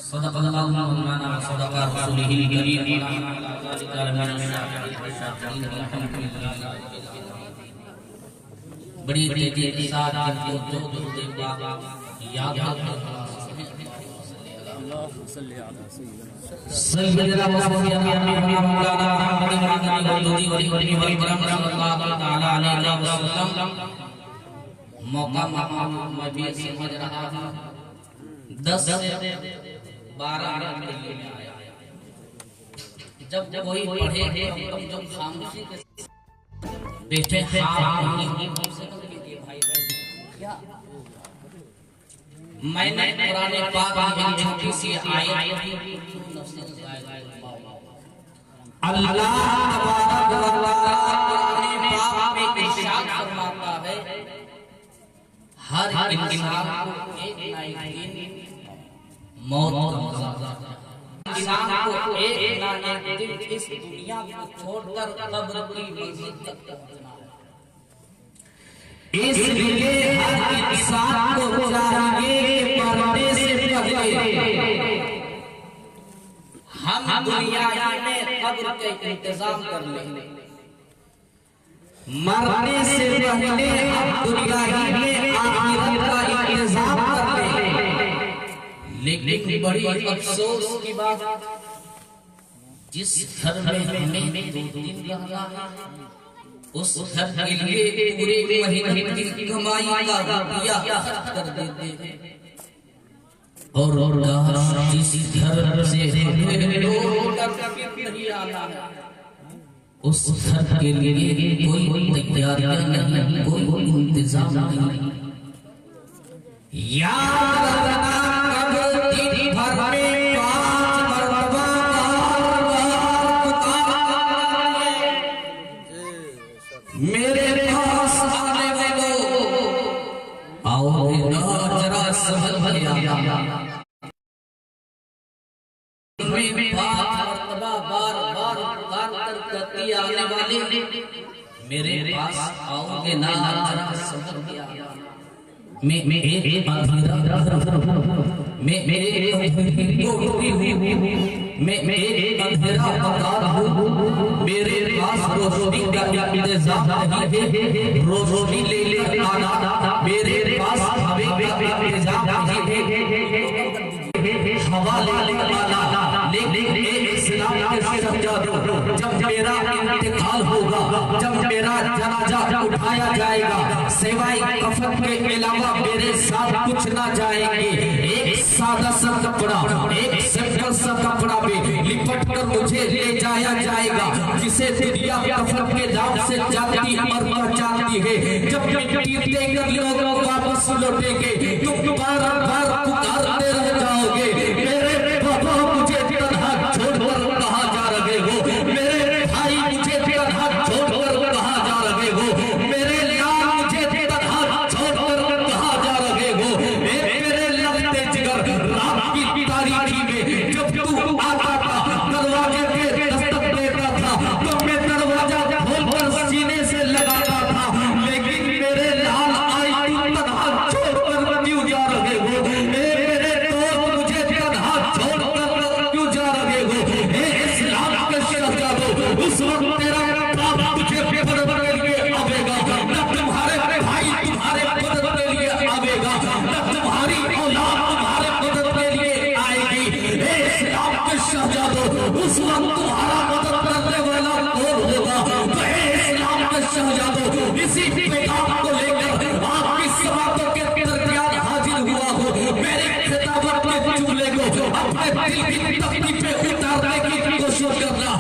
सदक़ल्लाहु मौलाना व सदक़ा रसूलिहिल करीम बड़ी तेजी के साथ जिनको जो दुरूद पाक याद सल्लल्लाहु अलैहि मौलाना मुहम्मद वली वली वली सल्लल्लाहु तआला अलैहि वसल्लम मौका मैं भी समझ रहा था 10 से 12 मिनट के लिए आया। जब कोई पढ़े हम जब खामोशी के बैठे क्या मैंने कुरान पाक की एक छोटी सी आयत अल्लाह तबारक व तआला कुरान पाक में इरशाद फरमाता है हर इंसान को एक ना एक दिन मौत का मजा इंसान को एक ना एक दिन इस दुनिया को छोड़कर कब्र की मंजिल तक पहुंचना है। इसलिए हर इंसान को चाहिए मरने से पहले हम दुनिया में कब्र के इंतजाम कर लें। मरने से पहले हम दुनिया में आखिरत का इंतजाम कर लें। लेकिन बड़ी अफसोस की बात जिस घर में हमें 2 दिन रहना है उस घर के लिए पूरे महीने की कमाई का रुपया खर्च कर देते हैं और जिस घर से नहीं आना है उस घर के लिए कोई तैयारियां नहीं, कोई इंतजाम नहीं। याद रखना दिन भर में 5 मरतबा मेरे पास आने वालों आओ जरा समझ भैया आने वाले मेरे पास आओगे ना जरा समझ गया मैं एक अंधेरा मैं एक अंधेरा बता हूँ मेरे पास रोशनी का इंतजाम नहीं है रोशनी ले आना मेरे पास हवा का इंतजाम नहीं है हवा ले आना लेकिन इस्लाम के शहजादों जब मेरा इंतकाल होगा जब मेरा जनाजा उठाया जाएगा सिवाय कफन के अलावा मेरे साथ कुछ ना जाएंगे। एक सादा सा कपड़ा एक सिंपल सा कपड़ा में लिपट कर मुझे ले जाया जाएगा जिसे दुनिया कफन के नाम से जानती और पहचानती है। जब मिट्टी देकर लोग वापस लौटेंगे तुम बार बार पुकारते रह जाओगे मेरे बाबा मुझे तन्हा छोड़कर कहाँ जा रहे हो, मेरे भाई मुझे तन्हा छोड़कर कहाँ जा रहे हो, मेरे लाल मुझे तन्हा छोड़कर कहाँ जा रहे हो। मेरे लगते जिगर रात की तारीकी में जब तू आता था दरवाजे पे दस्तक देता था तो मैं दरवाजा खोलकर सीने से लगाता था लेकिन मेरे लाल आई तू तन्हा छोड़कर क्यों जा रहे हो, मेरे दोस्त मुझे तन्हा छोड़कर क्यों जा रहे हो। इस्लाम के शहजादों उस वक्त तेरा बाप तुझे मदद के लिए आवेगा न तुम्हारे भाई तुम्हारे मदद के लिए आवेगा न तुम्हारी औलाद तुम्हारे मदद के लिए आएगी। इस्लाम के शहजादों उस वक्त तुम्हारा मदद करने वाला कौन होगा। तो इस्लाम के शहजादों इसी पैगाम को लेकर आपकी समातों के दरमियान हाजिर हुआ हो मेरे खिताबत के जुमले को अपने दिल की तख्ती पे उतारने की कोशिश करना।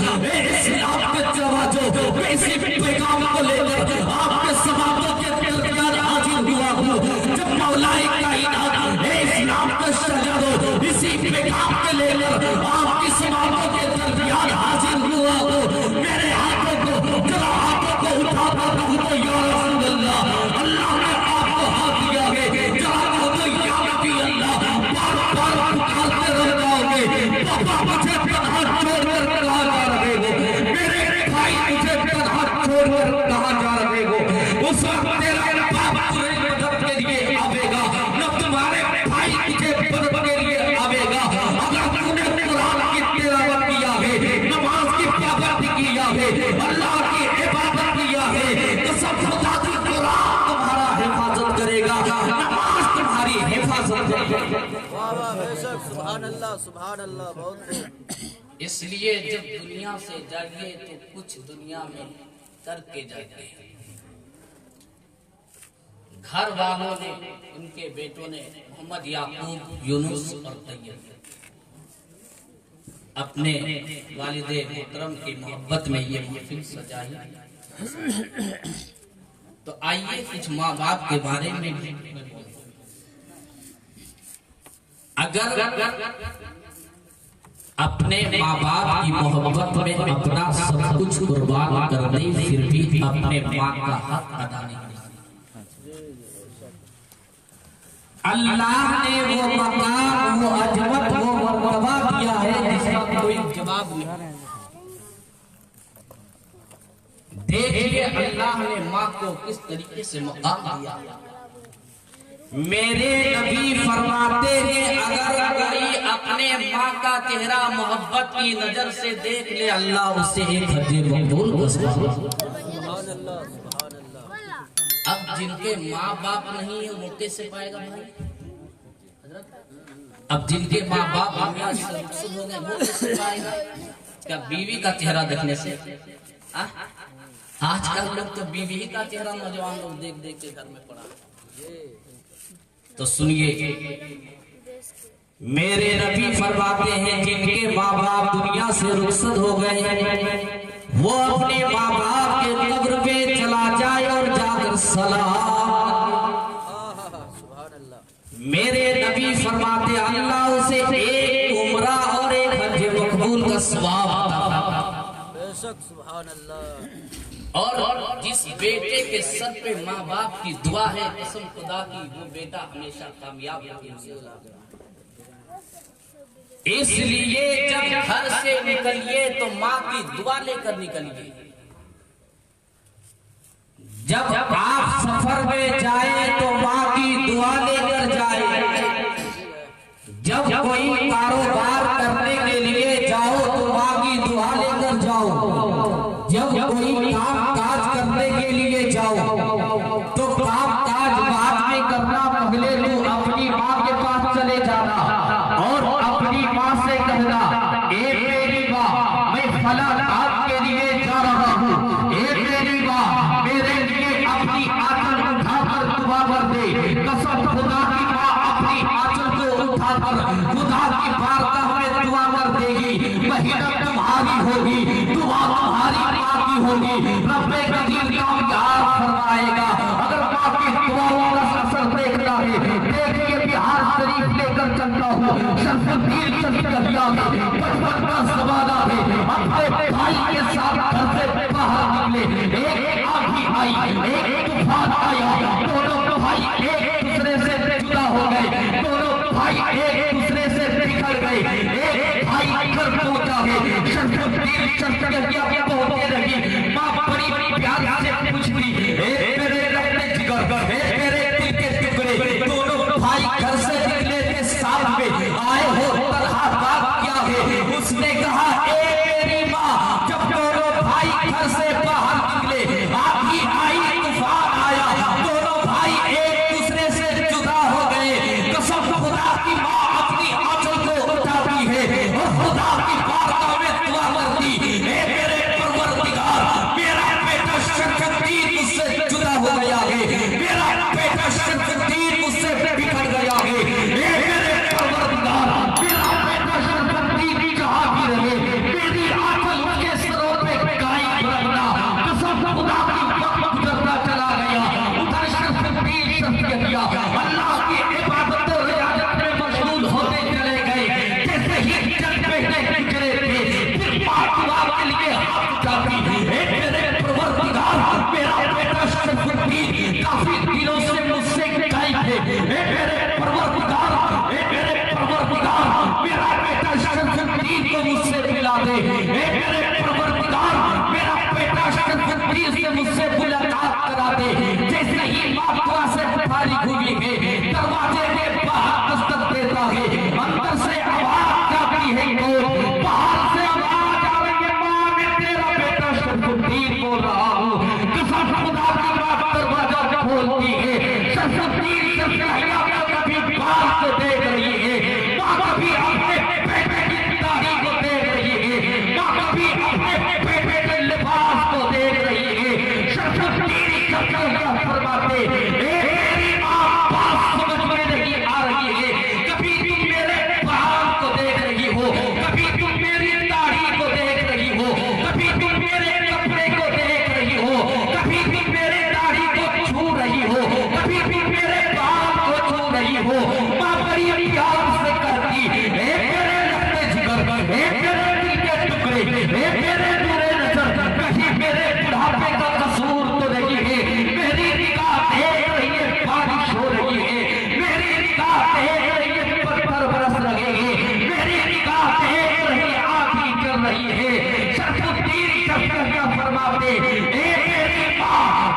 इस्लाम के जवाजों इसी पैगाम को लेकर आपके समातों के दरमियान हाजिर हुआ हो जब मौलाए कायनात इस्लाम के शहजादों इसी पैगाम के लेकर आपकी समातों के दरमियान हाजिर हुआ हो मेरे हाथों को जरा हाथों को उठाकर रखो या रसूल अल्लाह। अल्लाह ने आपको हाथ दिया है जरा कहो या नबी अल्लाह बार बार पुकारते रह जाओगे पापा मुझे तन्हा छोड़कर कहाँ जा रहे हो, मेरे भाई मुझे तन्हा छोड़कर कहाँ जा रहे हो। उस वक्त तेरा बाप तुम्हें मदद के लिए आवेगा न तुम्हारे भाई तुझे मदद के लिए आवेगा। अगर है, अल्लाह की इबादत किया है, कसम खुदा की कुरान तुम्हारा हिफाजत करेगा, नमाज तुम्हारी हिफाजत करेगा। वाह वाह बेशक, सुभान अल्लाह, बहुत। इसलिए जब दुनिया से जाइए तो कुछ दुनिया में करके जाइए। घर वालों ने, उनके बेटों ने, मोहम्मद याकूब, यूनुस और तैयब अपने वालिदे मोहतरम की मोहब्बत में ये महफिल सजाई। तो आइए कुछ माँ बाप के बारे में भी अगर अपने माँ बाप की मोहब्बत में अपना सब कुछ कुर्बान कर दे फिर भी अपने माँ का हक अदा नहीं कर अल्लाह ने वो मकाम, वो अजमत, वो मर्तबा दिया है जिसका कोई जवाब नहीं। देखिए अल्लाह ने माँ को किस तरीके से मकाम दिया। मेरे नबी फरमाते हैं अगर कोई अपने माँ का चेहरा मोहब्बत की नजर से देख ले अल्लाह उससे एक हज मकबूल कर सकता है। अब जिनके माँ बाप नहीं है वो कैसे पाएगा भाई? अब जिनके माँ बाप हो गए वो कैसे पाएगा? क्या बीवी का चेहरा देखने से? आजकल लोग तो बीवी का चेहरा नौजवान लोग देख देख के घर में पड़ा। तो सुनिए, मेरे नबी फरमाते हैं जिनके माँ बाप दुनिया से रुखसत हो गए वो अपने माँ बाप के कब्र पे चला जाए और जाकर सलाम। मेरे नबी फरमाते अल्लाह उसे एक उम्रा और एक हज मकबूल का सवाब बेशक, सुभान अल्लाह। और जिस बेटे के सर पे माँ बाप की दुआ है कसम खुदा की वो बेटा हमेशा कामयाब होगा। इसलिए जब घर से निकलिए तो माँ की दुआ लेकर निकलिए। जब आप सफर में जाए तो माँ की दुआ लेकर जाए। जब कोई कारोबार करने के लिए जाओ तो माँ की दुआ लेकर जाओ। जब कोई काम काज करने के लिए जाओ तो काम काज बाद में करना, पहले तो अपनी माँ के पास चले जाना और अपनी माँ से कहना ए मेरी माँ मैं फला काम के लिए जा रहा हूँ, ए मेरी माँ मेरे लिए अपनी आंचल उठाकर दुआ कर दे। कसम खुदा की माँ अपनी आंचल को उठाकर खुदा की बारगाह में दुआ कर देगी। महीना तुम्हारी होगी, दुआ तुम्हारी माँ की होगी, रब्बे कदीर कामयाब फरमाएगा। अगर माँ की दुआओं का असर देखना है, देखिए बिहार शरीफ लेकर चलता हूँ, शरफुद्दीन चली गलिया में 55 का जमाना है। अपने भाई के साथ घर से बाहर निकले, एक आंधी आई, एक तूफान आया, दोनों भाई एक दूसरे से जुदा हो गए, दोनों भाई एक दूसरे से बिखर गए। एक भाई घर पहुंचा है, शरफुद्दीन चल गलिया पहुंचे रही। माँ बड़ी बड़ी प्यार से पूछती मेरे रखने जिगर, मेरे दिल के टुकड़े, दोनों भाई घर से निकले थे साथ में आए हो, तन्हा बात क्या है? उसने कहा ए मेरी हैं। शरफुद्दीन शफिया फरमाते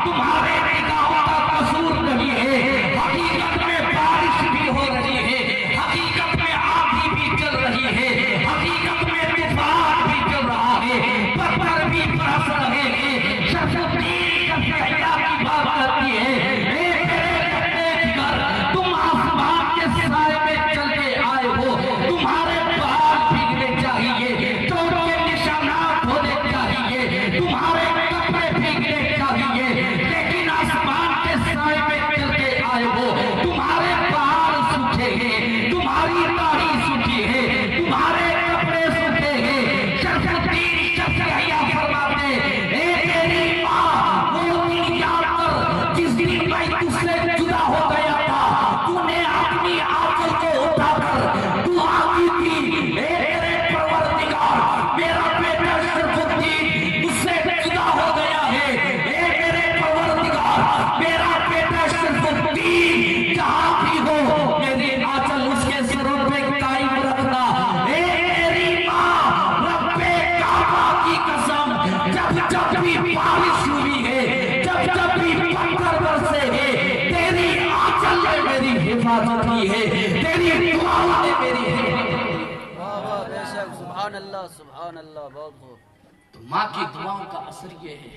तुम्हारे निगाहों का कसूर नहीं है, हकीकत में बारिश भी हो रही है, हकीकत में आंधी भी चल रही है, हकीकत में तूफान भी चल रहा है, पत्थर भी बरस रहे हैं। शरफुद्दीन शफिया की बात करती है तुम आसमान के साए में चल के आए हो, तुम्हारे बाल भीगने चाहिए, चोट के निशानात होने चाहिए, तुम्हारे कपड़े भीगने चाहिए, लेकिन आसमान के साए में चल के आए हो, तुम्हारे बाल सूखे हैं, तुम्हारी दाढ़ी सूखी है, तुम्हारे कपड़े सूखे हैं। शरफुद्दीन शफिया फरमाते तेरी माँ वो दिन याद कर जिस दिन मैं तुझसे जुदा हो गया था, तूने अपनी आंखों को उठाकर दुआ की थी, मेरे परवरदिगार मेरा बेटा शरफुद्दीन मुझसे जुदा हो गया है, मेरे परवरदिगार मेरा बेटा शरफुद्दीन जहां भी हो मेरी आंचल उसके सिरों पे कायम रखना। मेरी माँ रब्बे काबा की कसम जब जब भी बारिश हुई है, जब जब भी पत्थर बरसे हैं, तेरी आंचल ने मेरी हिफाजत की है, तेरी दुआओं ने मेरी वाह वाह बेशक सुभान अल्लाह बहुत खूब। तो माँ की दुआओं का असर ये है।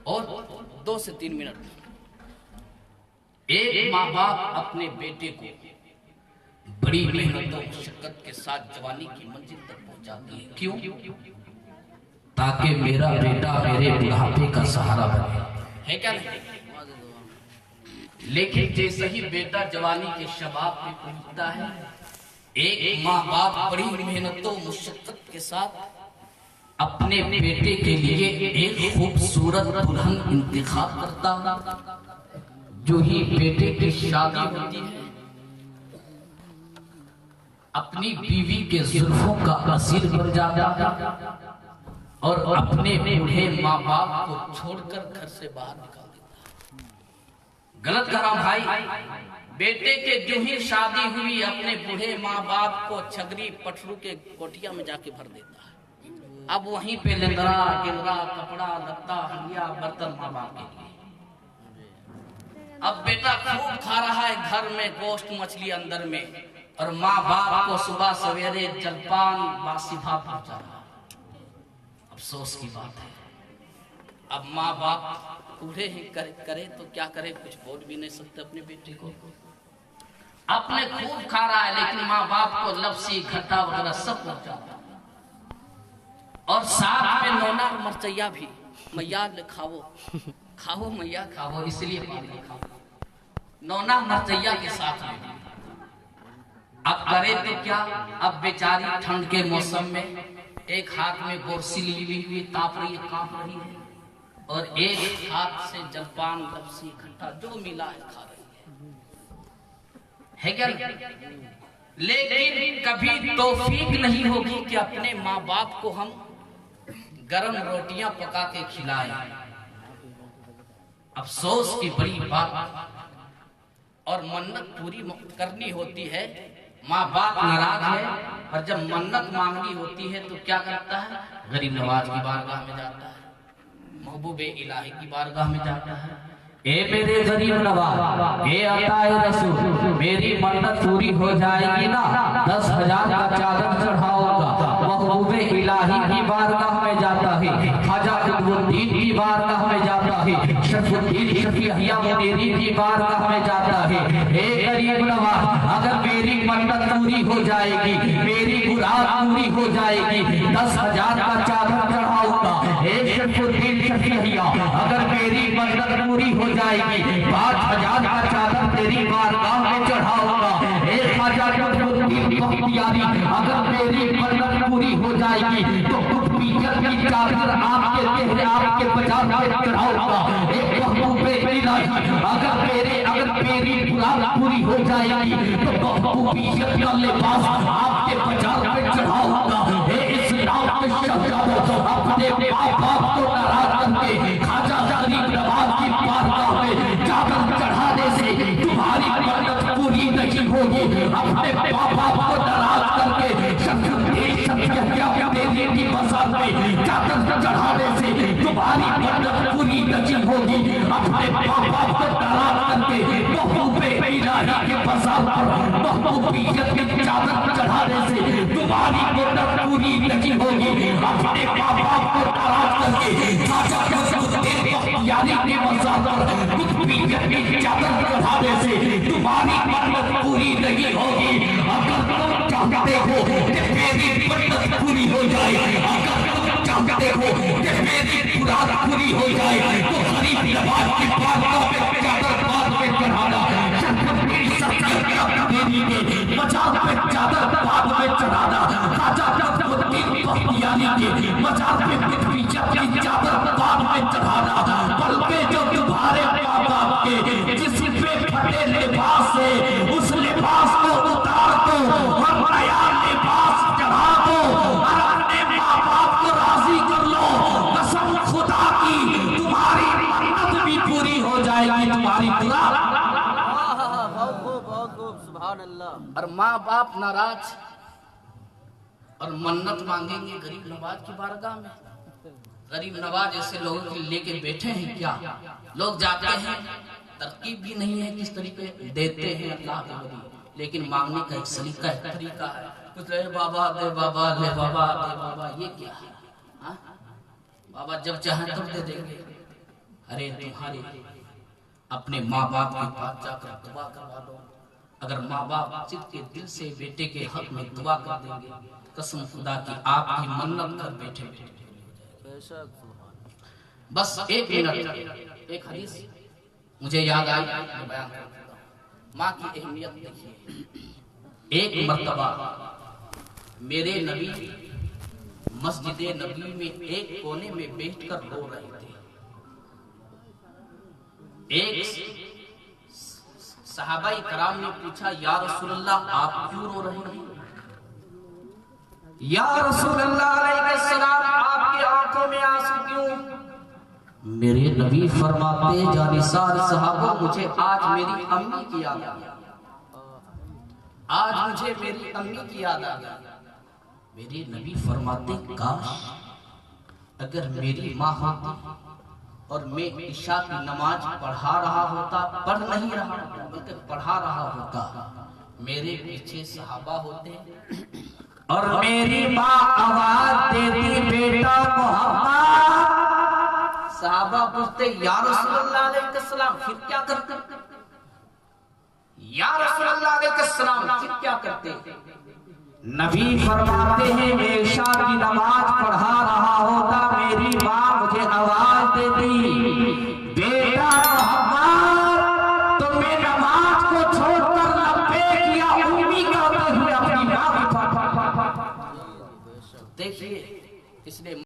और 2 से 3 मिनट। एक माँ बाप अपने बेटे को बड़ी मेहनत और मुशक्कत के साथ जवानी की मंजिल तक पहुंचाती है। क्यों? ताकि मेरा बेटा मेरे बुढ़ापे का सहारा बने, है क्या नहीं? लेकिन जैसे ही बेटा जवानी के शबाब पे पहुंचता है, एक माँ बाप बड़ी मेहनतों मुशक्कत के साथ अपने बेटे के लिए एक खूबसूरत दुल्हन इंतखाब करता। जो ही बेटे की शादी होती है, अपनी बीवी के जुल्फों का असीर बन जाता और अपने बूढ़े माँ बाप को छोड़कर घर से बाहर निकाल देता। गलत कहा भाई। बेटे के जो ही शादी हुई, अपने बूढ़े माँ बाप को छगरी पटरू के कोठिया में जाके भर देता है। अब वहीं पे लेंदरा गिलरा कपड़ा लत्ता हलिया बर्तन माँ बाप के लिए। अब बेटा खूब खा रहा है घर में गोश्त मछली अंदर में, और माँ बाप को सुबह सवेरे जलपान बासी भात पहुंचा रहा। अफसोस की बात है, अब माँ बाप बूढ़े ही करे तो क्या करे, कुछ बोल भी नहीं सकते अपने बेटे को। अपने खूब खा रहा है, लेकिन माँ बाप को लपसी घट्टा वगैरह सब पहुंचा रहा। और साथ में नोना मरचैया भी, मैया खाओ खाओ मैया खाओ, इसलिए खाओ, नोना मरचैया के साथ में। अब करे तो क्या, अब बेचारी ठंड के मौसम में एक हाथ में गोरसी ली हुई ताप रही है, कांप रही है, और एक हाथ से जलपान लपसी खट्टा जो मिला है खा रही है क्या? लेकिन कभी तौफीक नहीं होगी कि अपने माँ बाप को हम गरम रोटियां पका के खिलाएं। अफसोस की बड़ी बात। और मन्नत पूरी करनी होती है, माँ बाप नाराज है, और जब मन्नत मांगनी होती है तो क्या करता है? गरीब नवाज की बारगाह में जाता है, महबूबे इलाही की बारगाह में जाता है। ए मेरे गरीब नवाज, ए अताए रसूल, मेरी मन्नत पूरी हो जाएगी ना, 10,000 का चादर चढ़ाऊंगा। महबूबे इलाही की बारगाह में जाता है, ख्वाजा कुतुबुद्दीन की बारगाह में जाता है, शरफुद्दीन शफिया मुनीरी की बारगाह में जाता है। ए गरीब नवाज, अगर मेरी मन्नत पूरी हो जाएगी, मेरी मुराद पूरी हो जाएगी, 10,000 का चादर चढ़ाऊंगा। ए शरफुद्दीन शफिया, अगर मेरी मन्नत पूरी हो जाएगी, 5,000 का चादर तेरी बारगाह में चढ़ाऊंगा। ए ख्वाजा कुतुबुद्दीन बख्तियारी, अगर मेरी मन्नत पूरी हो जाएगी तो कुतुबियत की चादर आपके चेहरे आपके पजामे पे चढ़ाऊंगा। ए महबूबे इलाही, अगर मेरी मुराद पूरी हो जाएगी तो महबूबियत का लिबास आपके पजामे पे चढ़ाऊंगा। ए इस्लाम के शहजादों, अपने माँ बाप को नाराज करके ख्वाजा गरीब नवाज की बारगाह में चादर चढ़ाने से तुम्हारी मन्नत पूरी नहीं होगी। अपने माँ बाप को नाराज करके शफिया मज़ार पे चादर चढ़ाने से तुम्हारी मन्नत पूरी नहीं होगी। अपने बाप को नाराज करके महबूबे इलाही के मज़ार पर महबूबियत की चादर चढ़ाने से तुम्हारी मन्नत पूरी नहीं होगी। अपने बाप को नाराज करके खाजा यानी के मज़ार पर कुतुबियत की चादर चढ़ाने से तुम्हारी मन्नत पूरी नहीं होगी। अगर तुम चाहते हो कि मेरी मन्नत पूरी हो जाए, अगर तुम चाहते हो कि मेरी मुराद पूरी हो जाए, तो गरीब नवाज की बातों पे चादर बात पे चढ़ाना, मेरी शख्सियत देवी के मज़ार पे चादर बात पे चढ़ाना, खाजा यानी के मज़ार पे कुतुबियत की चादर बात पे चढ़ाना, बल्कि जो तुम्हारे बाप के जिस पे फटे लिबास से उस लिबास को उतार दो और नया लिबास चढ़ा दो और अपने माँ बाप को राजी कर लो। कसम खुदा की तुम्हारी मन्नत भी पूरी हो जाएगी, तुम्हारी मुराद। बहुत खूब सुभान अल्लाह। और माँ बाप नाराज और मन्नत मांगेंगे गरीब नवाज की बारगाह में। गरीब नवाज ऐसे लोगों के लेके बैठे हैं क्या? लोग जाते हैं, तरकीब भी नहीं है किस तरीके देते हैं अल्लाह के वली, लेकिन मांगने का एक तरीका है। कुछ ले बाबा दे बाबा, ले बाबा दे बाबा, ये क्या है? हाँ? बाबा जब चाहे तब दे देंगे। अरे तुम्हारे अपने माँ बाप के पास जाकर दुआ करवा दो। अगर माँ बाप चित के दिल से बेटे के हक में दुआ कर देंगे, कसम खुदा की आपकी मन्नत कर बैठे। बस एक मिनट, एक हदीस मुझे याद आई, मैं बयान करता हूं। माँ की अहमियत देखिए। एक मर्तबा मेरे नबी मस्जिद नबी में एक कोने में बैठकर रो रहे थे। एक सहाबाई कराम ने पूछा, या रसूलल्लाह आप क्यों रो रहे हैं? या रसूलल्लाह अलैहिस्सलाम आपकी आंखों में आंसू क्यों? मेरे नबी फरमाते, जानिसार सहाबा मुझे आज मेरी अम्मी की याद आ गई, आज मुझे मेरी अम्मी की याद आ गई। मेरे नबी फरमाते, काश अगर मेरी माँ होती और मैं ईशा की नमाज पढ़ा रहा होता, पढ़ नहीं रहा बल्कि पढ़ा रहा होता, मेरे पीछे सहाबा होते और मेरी माँ आवाज देती, बेटा मोहम्मद। सहाबा पूछते, या रसूलल्लाह अलैहिस्सलाम फिर क्या करते? या रसूलल्लाह अलैहिस्सलाम फिर क्या करते? नबी फरमाते हैं, मैं ईशा की नमाज पढ़ा